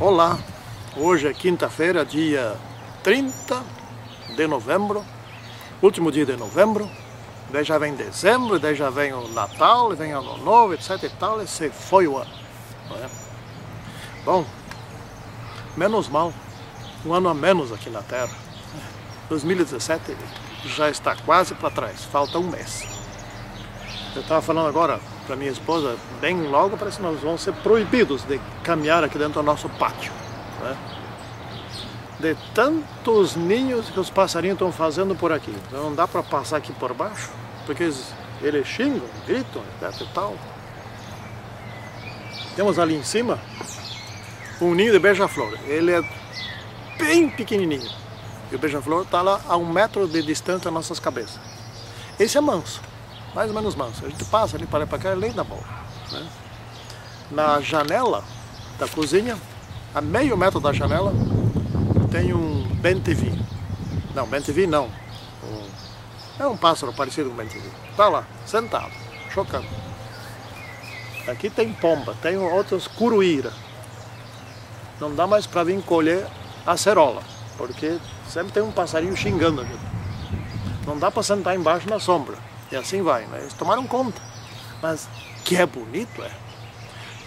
Olá, hoje é quinta-feira, dia 30 de novembro, último dia de novembro, daí já vem dezembro, daí já vem o Natal, vem Ano Novo, etc e tal, esse foi o ano, não é? Bom, menos mal, um ano a menos aqui na Terra, 2017 já está quase para trás, falta um mês. Eu estava falando agora para minha esposa, bem logo parece que nós vamos ser proibidos de caminhar aqui dentro do nosso pátio, né? De tantos ninhos que os passarinhos estão fazendo por aqui. Então não dá para passar aqui por baixo, porque eles xingam, gritam, etc e tal. Temos ali em cima um ninho de beija-flor. Ele é bem pequenininho. E o beija-flor está lá a 1 metro de distância das nossas cabeças. Esse é manso. Mais ou menos manso. A gente passa ali para cá, é lei da bola, né? Na janela da cozinha, a meio metro da janela, tem um bem-te-vi. Não, bem-te-vi não. É um pássaro parecido com bem-te-vi. Está lá, sentado, chocando. Aqui tem pomba, tem outros curuíra. Não dá mais para vir colher acerola, porque sempre tem um passarinho xingando a gente. Não dá para sentar embaixo na sombra. E assim vai, né? Eles tomaram conta. Mas que é bonito, é.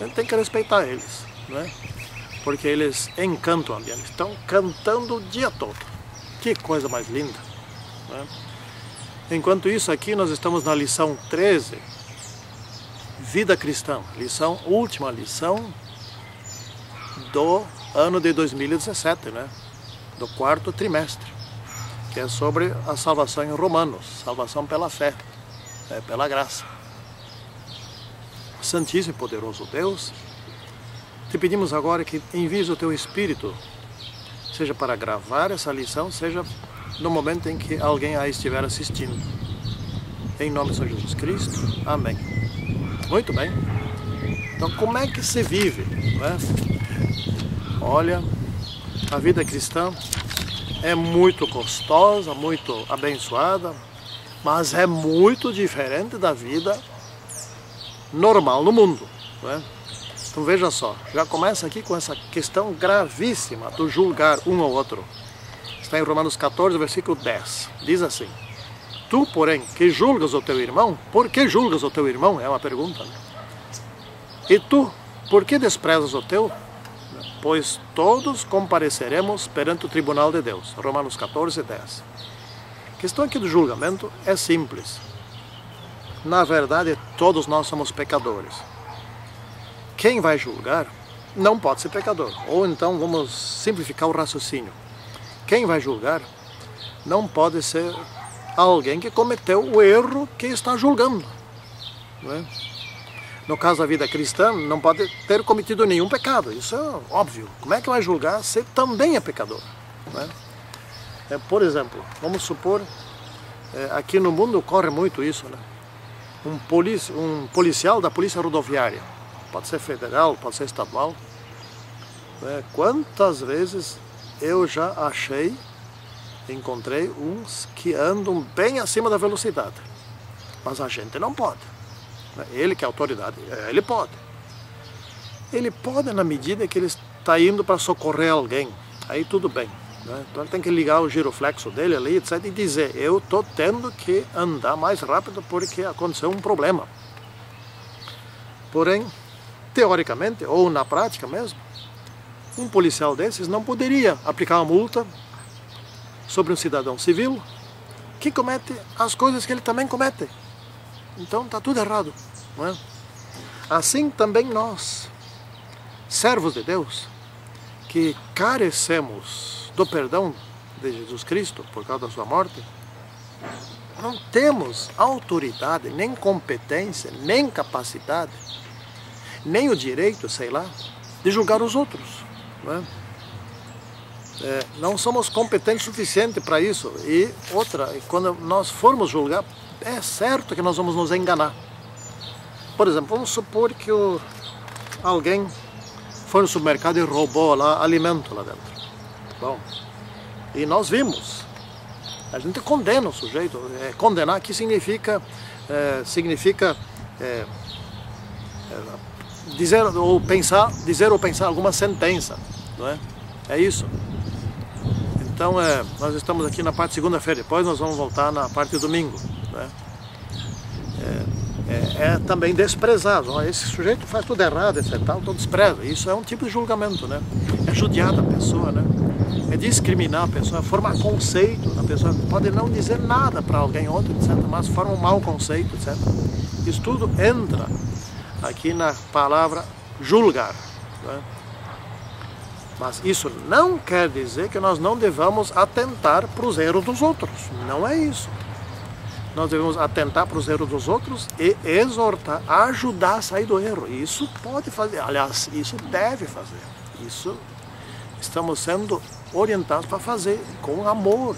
A gente tem que respeitar eles, né? Porque eles encantam o ambiente. Estão cantando o dia todo. Que coisa mais linda, né? Enquanto isso, aqui nós estamos na lição 13, Vida Cristã. Última lição do ano de 2017, né? Do 4º trimestre. Que é sobre a salvação em Romanos, salvação pela fé, pela graça. Santíssimo e poderoso Deus, te pedimos agora que envies o teu Espírito, seja para gravar essa lição, seja no momento em que alguém a estiver assistindo. Em nome de São Jesus Cristo, amém. Muito bem. Então como é que se vive, não é? Olha, a vida cristã é muito gostosa, muito abençoada, mas é muito diferente da vida normal no mundo, não é? Então veja só, já começa aqui com essa questão gravíssima do julgar um ao outro. Está em Romanos 14, versículo 10. Diz assim: Tu, porém, que julgas o teu irmão, por que julgas o teu irmão? É uma pergunta, né? E tu, por que desprezas o teu? Pois todos compareceremos perante o tribunal de Deus. Romanos 14, 10. A questão aqui do julgamento é simples. Na verdade, todos nós somos pecadores. Quem vai julgar não pode ser pecador. Ou então vamos simplificar o raciocínio. Quem vai julgar não pode ser alguém que cometeu o erro que está julgando, não é? No caso da vida cristã, não pode ter cometido nenhum pecado. Isso é óbvio. Como é que vai julgar se também é pecador, né? Por exemplo, vamos supor, aqui no mundo ocorre muito isso, né? Um policial da polícia rodoviária, pode ser federal, pode ser estadual, né? Quantas vezes eu já encontrei uns que andam bem acima da velocidade, mas a gente não pode. Ele que é autoridade, ele pode. Ele pode na medida que ele está indo para socorrer alguém, aí tudo bem, né? Então ele tem que ligar o giroflexo dele ali, etc, e dizer, eu estou tendo que andar mais rápido porque aconteceu um problema. Porém, teoricamente, ou na prática mesmo, um policial desses não poderia aplicar uma multa sobre um cidadão civil que comete as coisas que ele também comete. Então está tudo errado, não é? Assim também nós, servos de Deus, que carecemos do perdão de Jesus Cristo por causa da sua morte, não temos autoridade, nem competência, nem capacidade, nem o direito, sei lá, de julgar os outros, não é? Não somos competentes o suficiente para isso. E outra, quando nós formos julgar, é certo que nós vamos nos enganar. Por exemplo, vamos supor que alguém foi no supermercado e roubou lá alimento lá dentro. Bom, e nós vimos. A gente condena o sujeito. Condenar aqui significa dizer ou pensar alguma sentença. não é? É isso. Então, nós estamos aqui na parte de segunda-feira, depois nós vamos voltar na parte de domingo, né? É também desprezado. Ó, esse sujeito faz tudo errado, etc. Então despreza. Isso é um tipo de julgamento, né? É judiar a pessoa, né? É discriminar a pessoa, é formar conceito. A pessoa pode não dizer nada para alguém outro, etc. Mas forma um mau conceito, etc. Isso tudo entra aqui na palavra julgar, né? Mas isso não quer dizer que nós não devamos atentar para os erros dos outros. Não é isso. Nós devemos atentar para os erros dos outros e exortar, ajudar a sair do erro. Isso pode fazer, aliás, isso deve fazer. Isso estamos sendo orientados para fazer com amor,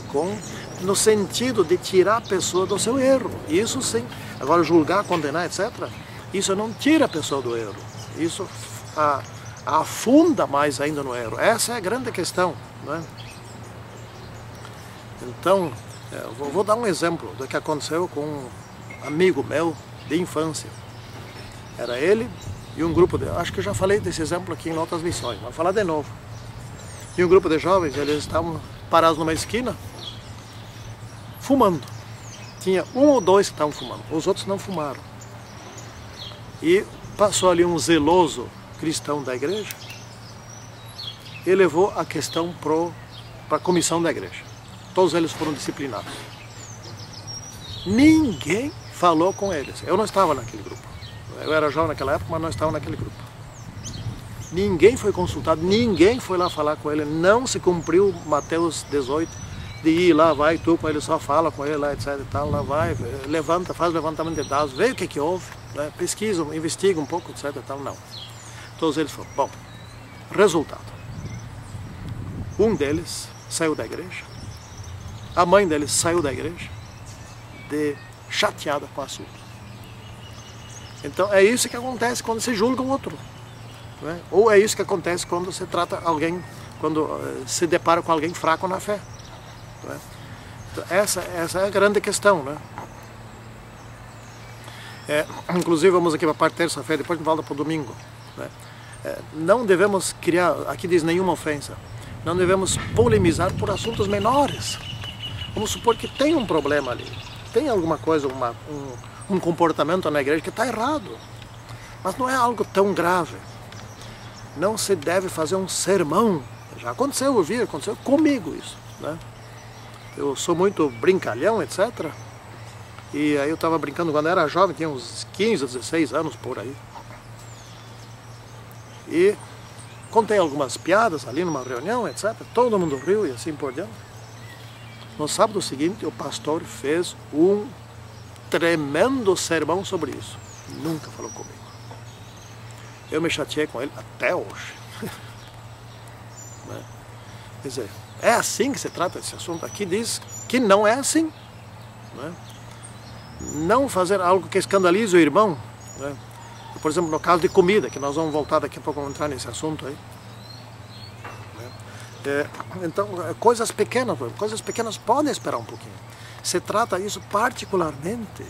no sentido de tirar a pessoa do seu erro. Isso sim. Agora julgar, condenar, etc., isso não tira a pessoa do erro. Isso afunda mais ainda no erro. Essa é a grande questão, né? Então, vou dar um exemplo do que aconteceu com um amigo meu de infância. Era ele e um grupo de... Acho que eu já falei desse exemplo aqui em outras lições, vou falar de novo. E um grupo de jovens, eles estavam parados numa esquina, fumando. Tinha um ou dois que estavam fumando, os outros não fumaram. E passou ali um zeloso cristão da igreja e levou a questão para a comissão da igreja. Todos eles foram disciplinados. Ninguém falou com eles. Eu não estava naquele grupo. Eu era jovem naquela época, mas não estava naquele grupo. Ninguém foi consultado, ninguém foi lá falar com ele. Não se cumpriu Mateus 18, de ir lá, vai tu com ele, só fala com ele lá, etc. E tal, lá vai, levanta, faz levantamento de dados, vê o que houve, né? Pesquisa, investiga um pouco, etc. E tal, não. Todos eles foram. Bom, resultado. Um deles saiu da igreja. A mãe dele saiu da igreja, chateada com o assunto. Então é isso que acontece quando se julga o outro, né? Ou é isso que acontece quando se trata alguém, quando se depara com alguém fraco na fé, né? Então, essa é a grande questão, né? Inclusive vamos aqui para a parte terça-feira, depois volta para o domingo, né? Não devemos criar, aqui diz nenhuma ofensa, não devemos polemizar por assuntos menores. Vamos supor que tem um problema ali, tem alguma coisa, um comportamento na igreja que está errado, mas não é algo tão grave. Não se deve fazer um sermão. Já aconteceu, eu vi, aconteceu comigo isso, né? Eu sou muito brincalhão, etc. E aí eu estava brincando quando era jovem, tinha uns 15, 16 anos por aí. E contei algumas piadas ali numa reunião, etc. Todo mundo riu e assim por diante. No sábado seguinte, o pastor fez um tremendo sermão sobre isso. Nunca falou comigo. Eu me chateei com ele até hoje. Né? Quer dizer, é assim que se trata esse assunto. Aqui diz que não é assim, né? Não fazer algo que escandalize o irmão, né? Por exemplo, no caso de comida, que nós vamos voltar daqui a pouco, vamos entrar nesse assunto aí. Então, coisas pequenas podem esperar um pouquinho. Se trata isso particularmente.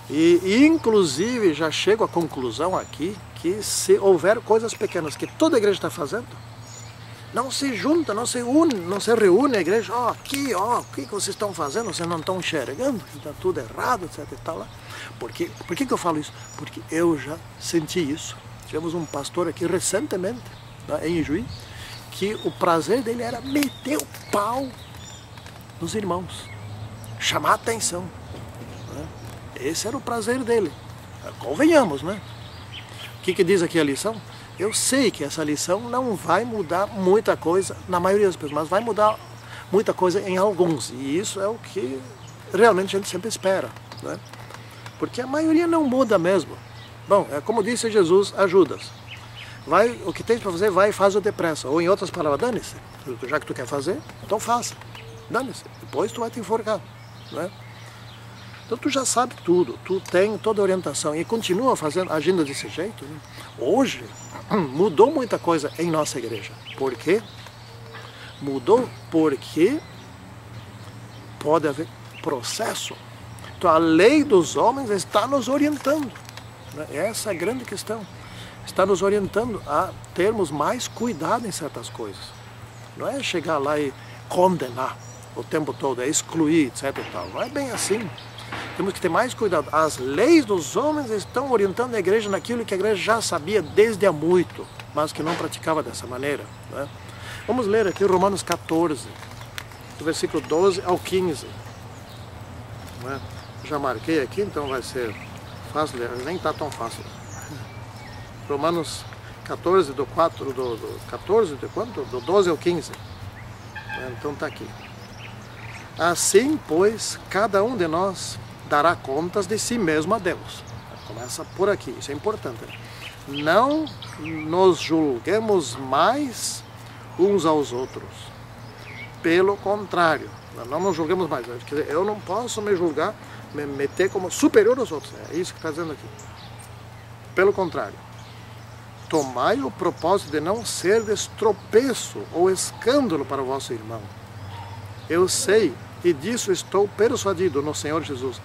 E inclusive já chego à conclusão aqui que se houver coisas pequenas que toda a igreja está fazendo, não se junta, não se reúne a igreja, o que vocês estão fazendo? Vocês não estão enxergando que está tudo errado, etc. E tal, lá. Por que eu falo isso? Porque eu já senti isso. Tivemos um pastor aqui recentemente, né, em Juí, que o prazer dele era meter o pau nos irmãos, chamar a atenção, né? Esse era o prazer dele. Convenhamos, né? O que diz aqui a lição? Eu sei que essa lição não vai mudar muita coisa na maioria das pessoas, mas vai mudar muita coisa em alguns. E isso é o que realmente a gente sempre espera, né? Porque a maioria não muda mesmo. Bom, é como disse Jesus a Judas. Vai, o que tens para fazer, vai e faz-o depressa. Ou em outras palavras, dane-se. Já que tu quer fazer, então faça. Dane-se. Depois tu vai te enforcar, né? Então tu já sabe tudo, tu tem toda a orientação e continua agindo desse jeito, né? Hoje mudou muita coisa em nossa igreja. Por quê? Mudou porque pode haver processo. Então a lei dos homens está nos orientando, né? Essa é a grande questão. está nos orientando a termos mais cuidado em certas coisas. Não é chegar lá e condenar o tempo todo, é excluir, etc. e tal. Não é bem assim. Temos que ter mais cuidado. As leis dos homens estão orientando a igreja naquilo que a igreja já sabia desde há muito, mas que não praticava dessa maneira. Né? Vamos ler aqui Romanos 14, do versículo 12 ao 15. Né? Já marquei aqui, então vai ser fácil ler, nem está tão fácil. Romanos 14, do 14, de quanto? Do 12 ao 15. Então está aqui. Assim, pois, cada um de nós dará contas de si mesmo a Deus. Começa por aqui, isso é importante. Não nos julguemos mais uns aos outros. Pelo contrário, não nos julguemos mais. Quer dizer, eu não posso me julgar, me meter como superior aos outros. É isso que está dizendo aqui. Pelo contrário, tomai o propósito de não ser tropeço ou escândalo para o vosso irmão. Eu sei, e disso estou persuadido no Senhor Jesus,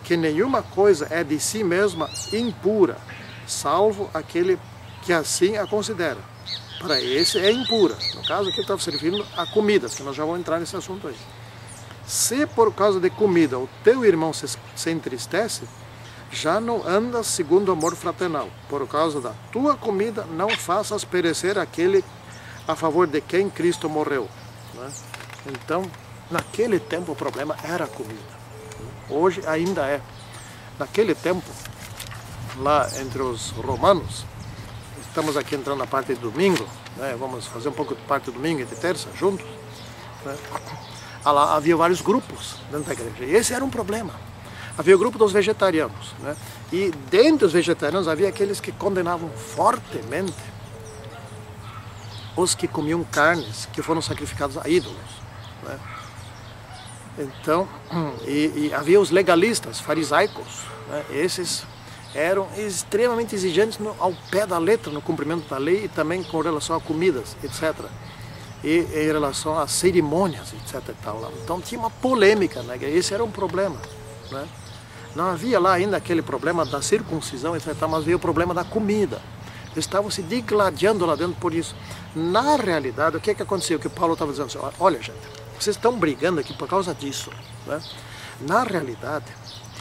que nenhuma coisa é de si mesma impura, salvo aquele que assim a considera. Para esse é impura. No caso aqui estava se referindo a comidas, que nós já vamos entrar nesse assunto aí. Se por causa de comida o teu irmão se entristece, já não andas segundo o amor fraternal. Por causa da tua comida, não faças perecer aquele a favor de quem Cristo morreu. Né? Então, naquele tempo o problema era a comida. Hoje ainda é. Naquele tempo, lá entre os romanos, estamos aqui entrando na parte de domingo, né? Vamos fazer um pouco de parte de domingo e de terça juntos. Né? Lá havia vários grupos dentro da igreja, e esse era um problema. Havia o grupo dos vegetarianos, né? E dentre os vegetarianos havia aqueles que condenavam fortemente os que comiam carnes que foram sacrificadas a ídolos. Né? Então, e havia os legalistas, farisaicos, né? Esses eram extremamente exigentes ao pé da letra, no cumprimento da lei e também com relação a comidas, etc. E em relação a cerimônias, etc. E tal. Então tinha uma polêmica, né? Esse era um problema. Né? Não havia lá ainda aquele problema da circuncisão, etc. Mas havia o problema da comida. Eles estavam se digladiando lá dentro por isso. Na realidade, o que aconteceu? O que Paulo estava dizendo assim, olha gente, vocês estão brigando aqui por causa disso. Né? Na realidade,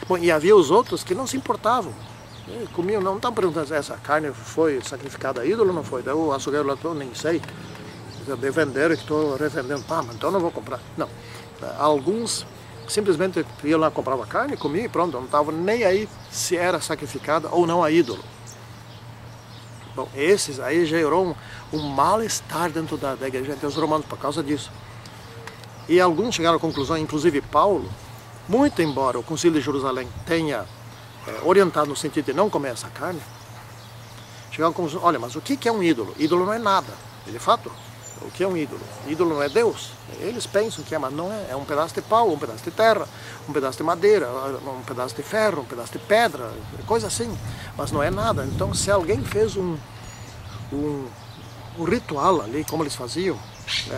bom, e havia os outros que não se importavam. Comiam, não estavam perguntando se essa carne foi sacrificada a ídolo ou não foi. Daí o açougueiro lá, nem sei. De vender e que estou revendendo. Ah, mas então não vou comprar. Não. Alguns simplesmente iam lá, compravam carne, comiam e pronto. Não estavam nem aí se era sacrificada ou não a ídolo. Bom, esses aí gerou um mal-estar dentro da igreja entre os romanos por causa disso. E alguns chegaram à conclusão, inclusive Paulo, muito embora o Concílio de Jerusalém tenha orientado no sentido de não comer essa carne, chegaram à conclusão, olha, mas o que é um ídolo? Ídolo não é nada, de fato. O que é um ídolo? Ídolo não é Deus. Eles pensam que é, mas não é. É um pedaço de pau, um pedaço de terra, um pedaço de madeira, um pedaço de ferro, um pedaço de pedra, coisa assim. Mas não é nada. Então, se alguém fez um ritual ali, como eles faziam,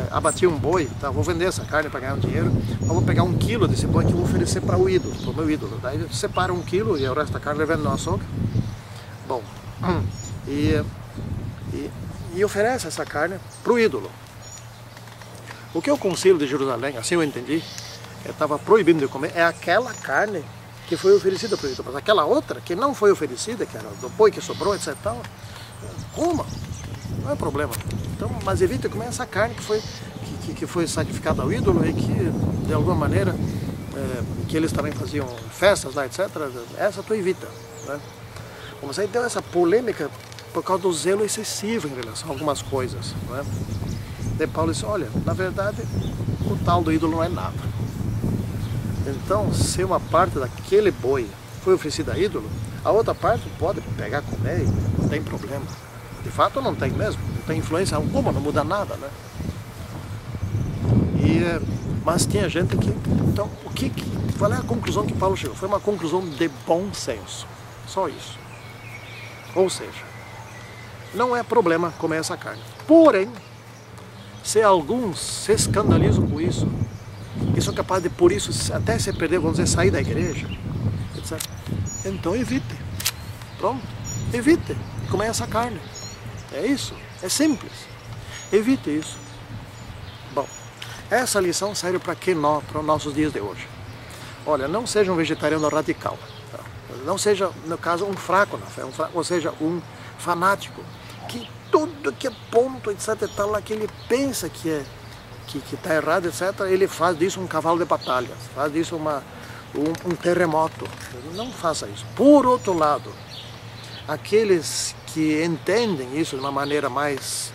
abatia um boi, tá, vou vender essa carne para ganhar um dinheiro, eu vou pegar 1 quilo desse boi que eu vou oferecer para o ídolo, para o meu ídolo. Daí separa 1 quilo e o resto da carne levando no açougue. Bom, e oferece essa carne para o ídolo. O que o Concílio de Jerusalém, assim eu entendi, estava proibindo de comer, é aquela carne que foi oferecida para o ídolo. Mas aquela outra que não foi oferecida, que era do boi que sobrou, etc. Coma, não é problema. Então, mas evite comer essa carne que foi sacrificada ao ídolo e que, de alguma maneira, que eles também faziam festas lá, etc. Essa tu evita. Né? Mas aí deu essa polêmica por causa do zelo excessivo em relação a algumas coisas. Né? Daí Paulo disse, olha, na verdade, o tal do ídolo não é nada. Então, se uma parte daquele boi foi oferecida a ídolo, a outra parte pode pegar, comer, e não tem problema. De fato, não tem mesmo, não tem influência alguma, não muda nada, né? Mas tinha gente que... Então, qual é a conclusão que Paulo chegou? Foi uma conclusão de bom senso, só isso. Ou seja, não é problema comer essa carne. Porém, se alguns se escandalizam com isso, e são capazes de, por isso, até se perder, vamos dizer, sair da igreja, etc. Então evite. Pronto, evite. comer essa carne. É isso, é simples. Evite isso. Bom, essa lição serve para para os nossos dias de hoje. Olha, não seja um vegetariano radical. Tá? Não seja, no caso, um fraco na fé, ou seja, um fanático, que tudo que é ponto, etc, e tal, lá que ele pensa que está errado, etc, ele faz disso um cavalo de batalha, faz disso um terremoto. Não faça isso. Por outro lado, aqueles que entendem isso de uma maneira mais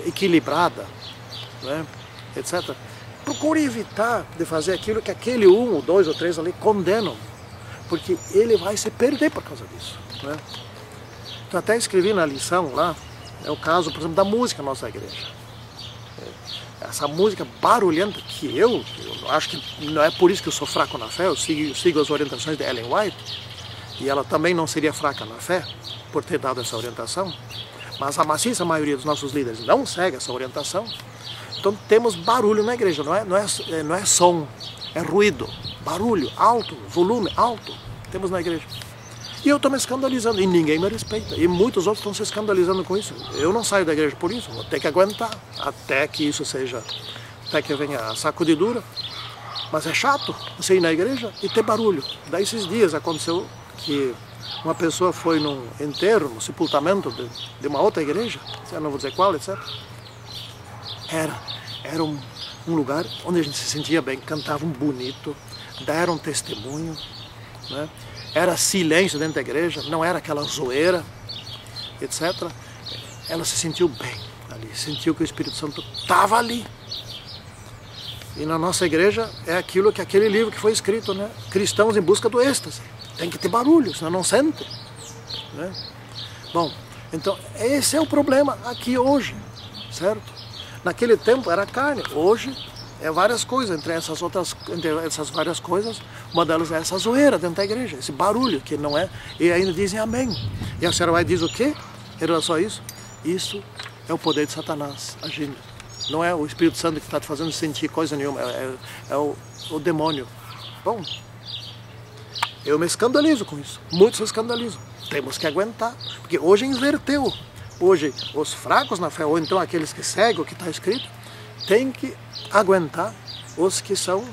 equilibrada, né, etc., procure evitar de fazer aquilo que aquele 1, ou 2 ou 3 ali condenam, porque ele vai se perder por causa disso, né? Então, até escrevi na lição lá, é o caso, por exemplo, da música na nossa igreja. Essa música barulhenta que eu acho que não é por isso que eu sou fraco na fé, eu sigo as orientações de Ellen White, e ela também não seria fraca na fé por ter dado essa orientação, mas a maciça maioria dos nossos líderes não segue essa orientação. Então temos barulho na igreja, não é som, é ruído, barulho alto, volume alto, temos na igreja. E eu estou me escandalizando, e ninguém me respeita, e muitos outros estão se escandalizando com isso. Eu não saio da igreja por isso, vou ter que aguentar, até que venha a sacudidura. Mas é chato você ir na igreja e ter barulho. Daí esses dias aconteceu que uma pessoa foi num enterro, no sepultamento de uma outra igreja, eu não vou dizer qual, etc. Era um lugar onde a gente se sentia bem, cantavam bonito, deram testemunho, né? Era silêncio dentro da igreja, não era aquela zoeira, etc. Ela se sentiu bem ali, sentiu que o Espírito Santo estava ali. E na nossa igreja é aquele livro que foi escrito, né? Cristãos em busca do êxtase. Tem que ter barulho, senão não sente, né? Bom, então esse é o problema aqui hoje, certo? Naquele tempo era carne, hoje é várias coisas, entre essas várias coisas, uma delas é essa zoeira dentro da igreja, esse barulho que não é, e ainda dizem amém. E a senhora vai dizer o quê? Era só isso? Isso é o poder de Satanás agindo. Não é o Espírito Santo que está te fazendo sentir coisa nenhuma, é o demônio. Bom, eu me escandalizo com isso, muitos se escandalizam. Temos que aguentar, porque hoje inverteu. Hoje, os fracos na fé, ou então aqueles que seguem o que está escrito, têm que aguentar os que são...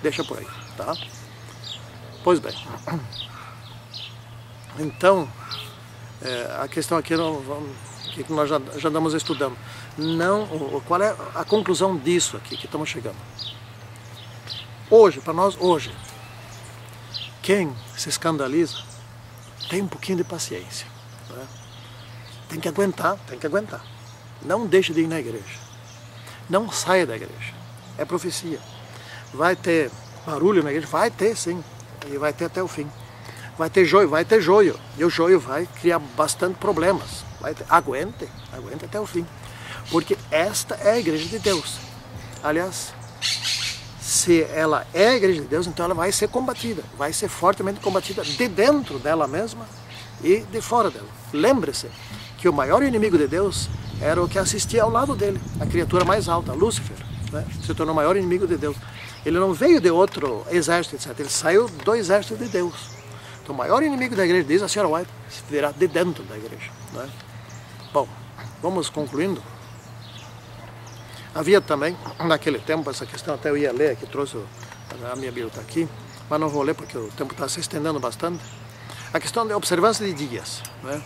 Deixa por aí, tá? Pois bem. Então, a questão aqui que nós já andamos estudando. Qual é a conclusão disso aqui que estamos chegando? Hoje, para nós, hoje, quem se escandaliza, tem um pouquinho de paciência, né? Tem que aguentar. Não deixe de ir na igreja. Não saia da igreja. É profecia. Vai ter barulho na igreja? Vai ter, sim. E vai ter até o fim. Vai ter joio. E o joio vai criar bastante problemas. Aguente até o fim. Porque esta é a igreja de Deus. Aliás, se ela é a igreja de Deus, então ela vai ser combatida. Vai ser fortemente combatida de dentro dela mesma e de fora dela. Lembre-se que o maior inimigo de Deus era o que assistia ao lado dele, a criatura mais alta, Lúcifer, né? Se tornou o maior inimigo de Deus. Ele não veio de outro exército, etc. Ele saiu do exército de Deus. Então o maior inimigo da igreja, diz a senhora White, virá de dentro da igreja, né? Bom, vamos concluindo. Havia também, naquele tempo, essa questão, até eu ia ler, que trouxe a minha Bíblia está aqui, mas não vou ler porque o tempo está se estendendo bastante. A questão da observância de dias, né?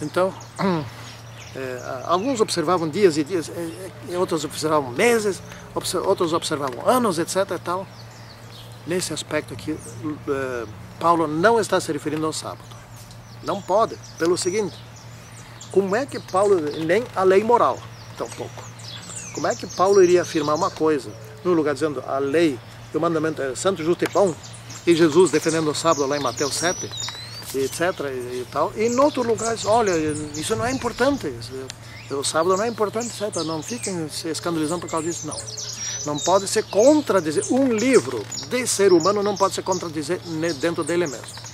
Então, alguns observavam dias e dias, outros observavam meses, outros observavam anos, etc. e tal. Nesse aspecto aqui, Paulo não está se referindo ao sábado. Não pode, pelo seguinte: como é que Paulo, nem a lei moral, tampouco. Como é que Paulo iria afirmar uma coisa, no lugar dizendo a lei, que o mandamento é santo, justo e bom, e Jesus defendendo o sábado lá em Mateus 7, etc. e tal, e em outro lugar diz, olha, isso não é importante, o sábado não é importante, etc. Não fiquem se escandalizando por causa disso, não. Não pode se contradizer, um livro de ser humano não pode se contradizer dentro dele mesmo.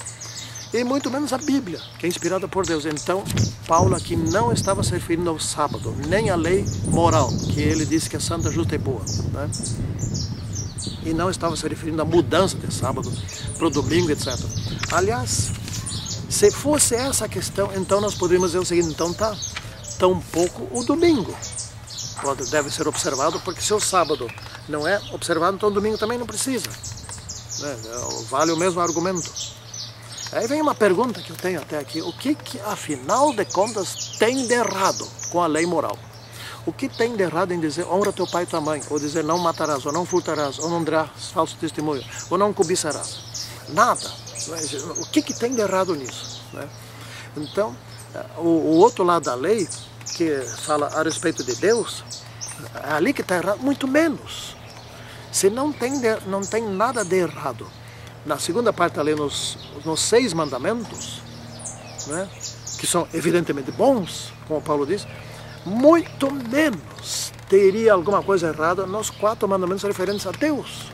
E muito menos a Bíblia, que é inspirada por Deus. Então, Paulo aqui não estava se referindo ao sábado, nem à lei moral, que ele disse que é santa, justa e boa, né? E não estava se referindo à mudança de sábado para o domingo, etc. Aliás, se fosse essa a questão, então nós poderíamos dizer o seguinte, então tá, tampouco o domingo deve ser observado, porque se o sábado não é observado, então o domingo também não precisa. Vale o mesmo argumento. Aí vem uma pergunta que eu tenho até aqui, o que afinal de contas tem de errado com a lei moral? O que tem de errado em dizer honra teu pai e tua mãe, ou dizer não matarás, ou não furtarás, ou não darás falso testemunho, ou não cobiçarás? Nada. O que tem de errado nisso? Então, o outro lado da lei, que fala a respeito de Deus, é ali que está errado, muito menos. Se não tem nada de errado na segunda parte da lei, nos 6 mandamentos, que são evidentemente bons, como Paulo diz, muito menos teria alguma coisa errada nos 4 mandamentos referentes a Deus,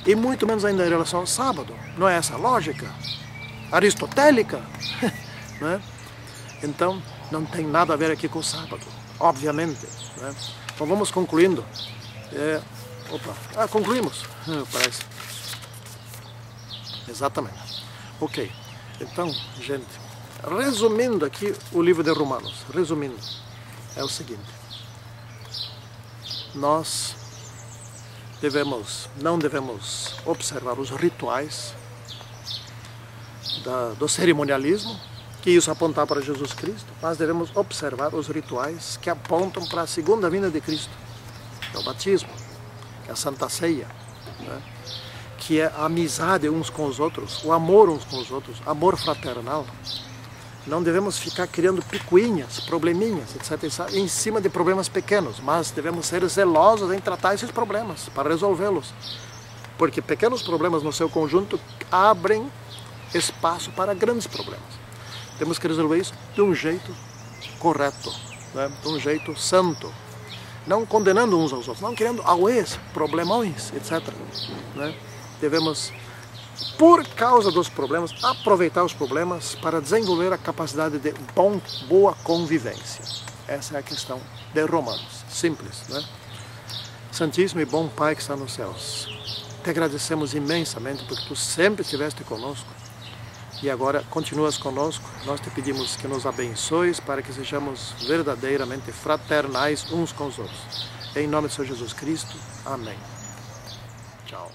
e muito menos ainda em relação ao sábado. Não é essa a lógica aristotélica? Então, não tem nada a ver aqui com o sábado, obviamente. Então vamos concluindo. Concluímos, parece. Exatamente. Ok, então, gente, resumindo aqui o livro de Romanos, resumindo, é o seguinte: nós não devemos observar os rituais do cerimonialismo, que isso apontar para Jesus Cristo, mas devemos observar os rituais que apontam para a segunda vinda de Cristo, que é o batismo, que é a Santa Ceia, que é a amizade uns com os outros, o amor uns com os outros, amor fraternal. Não devemos ficar criando picuinhas, probleminhas, etc., em cima de problemas pequenos, mas devemos ser zelosos em tratar esses problemas, para resolvê-los. Porque pequenos problemas no seu conjunto abrem espaço para grandes problemas. Temos que resolver isso de um jeito correto, de um jeito santo. Não condenando uns aos outros, não querendo auês, problemões, etc. Devemos, por causa dos problemas, aproveitar os problemas para desenvolver a capacidade de boa convivência. Essa é a questão de Romanos. Simples, Santíssimo e bom Pai que está nos céus, te agradecemos imensamente porque tu sempre estiveste conosco e agora continuas conosco. Nós te pedimos que nos abençoes para que sejamos verdadeiramente fraternais uns com os outros. Em nome de Senhor Jesus Cristo. Amém. Tchau.